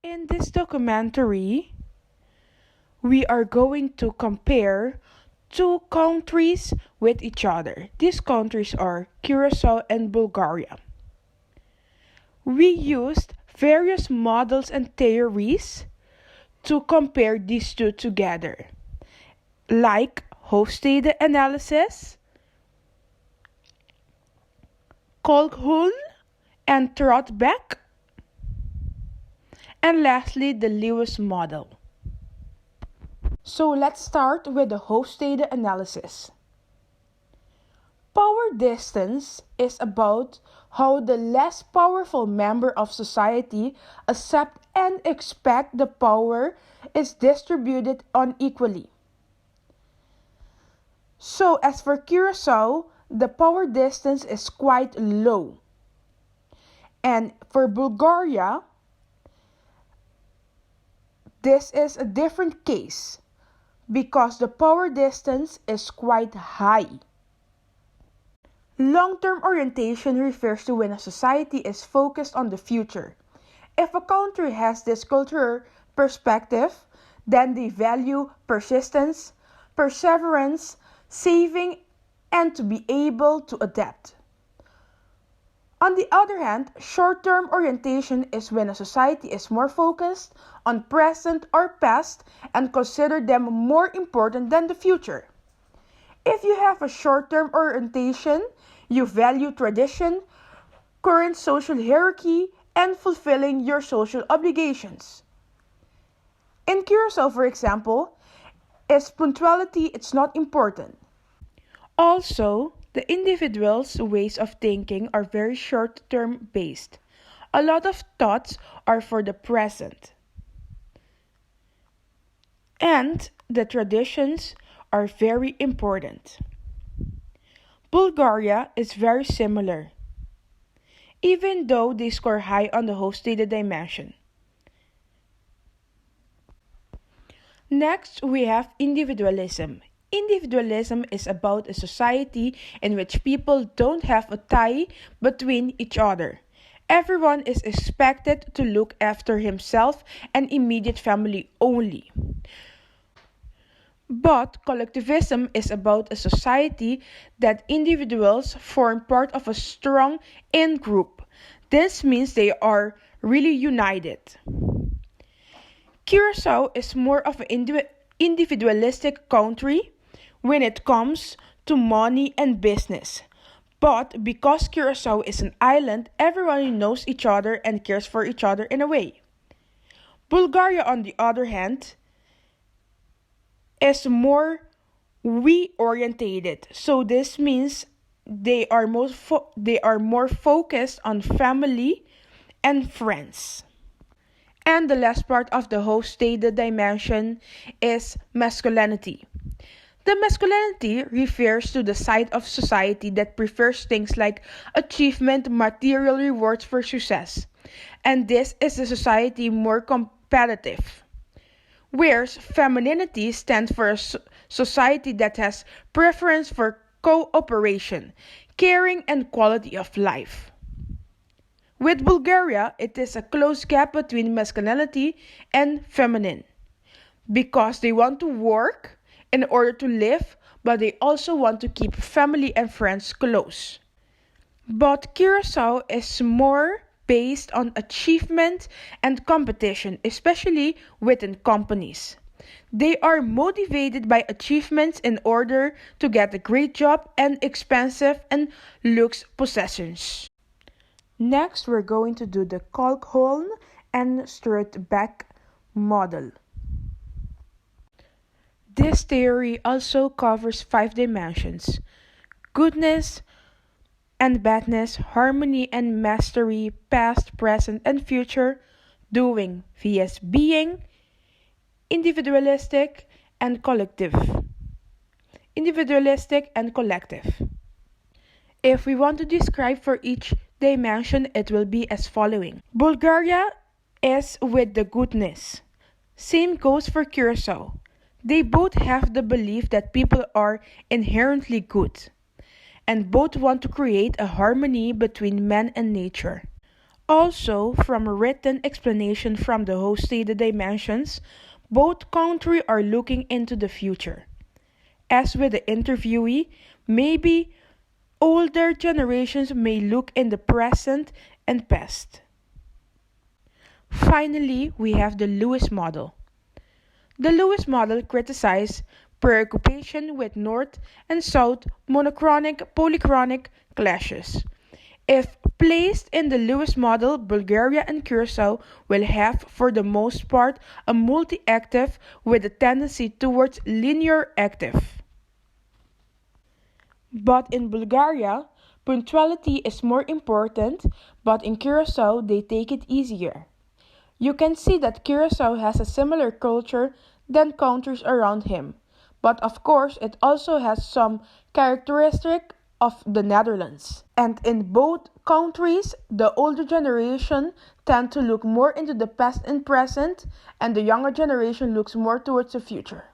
In this documentary, we are going to compare two countries with each other. These countries are Curacao and Bulgaria. We used various models and theories to compare these two together, like host data analysis, Hoelen and Berg, and lastly the Lewis model. So let's start with the host data analysis. Power distance is about how the less powerful member of society accept and expect the power is distributed unequally. So as for Curacao, the power distance is quite low. And for Bulgaria, this is a different case because the power distance is quite high. Long-term orientation refers to when a society is focused on the future. If a country has this cultural perspective, then they value persistence, perseverance, saving, and to be able to adapt. On the other hand, short-term orientation is when a society is more focused on present or past and consider them more important than the future. If you have a short-term orientation, you value tradition, current social hierarchy, and fulfilling your social obligations. In Curacao, for example, is punctuality it's not important. Also, the individual's ways of thinking are very short-term based. A lot of thoughts are for the present. And the traditions are very important. Bulgaria is very similar, even though they score high on the host data dimension. Next, we have individualism. Individualism is about a society in which people don't have a tie between each other. Everyone is expected to look after himself and immediate family only. But collectivism is about a society that individuals form part of a strong in-group. This means they are really united. Curacao is more of an individualistic country when it comes to money and business. But because Curacao is an island, everyone knows each other and cares for each other in a way. Bulgaria, on the other hand, is more we-orientated. So this means they are more focused on family and friends. And the last part of the host data dimension is masculinity. The masculinity refers to the side of society that prefers things like achievement, material rewards for success. And this is a society more competitive. Whereas femininity stands for a society that has preference for cooperation, caring, and quality of life. With Bulgaria, it is a close gap between masculinity and feminine because they want to work in order to live, but they also want to keep family and friends close. But Curacao is more based on achievement and competition, especially within companies. They are motivated by achievements in order to get a great job and expensive and luxe possessions. Next, we're going to do the Hoelen and Berg model. This theory also covers 5 dimensions: goodness and badness, harmony and mastery, past, present, and future, doing vs being, individualistic and collective. Individualistic and collective. If we want to describe for each dimension, it will be as following. Bulgaria is with the goodness. Same goes for Curacao. They both have the belief that people are inherently good, and both want to create a harmony between man and nature. Also, from a written explanation from the host stated dimensions, both countries are looking into the future. As with the interviewee, maybe older generations may look in the present and past. Finally, we have the Lewis model. The Lewis model criticized preoccupation with North and South monochronic polychronic clashes. If placed in the Lewis model, Bulgaria and Curacao will have, for the most part, a multi-active with a tendency towards linear active. But in Bulgaria, punctuality is more important, but in Curacao, they take it easier. You can see that Curacao has a similar culture than countries around him, but of course it also has some characteristic of the Netherlands. And in both countries, the older generation tend to look more into the past and present, and the younger generation looks more towards the future.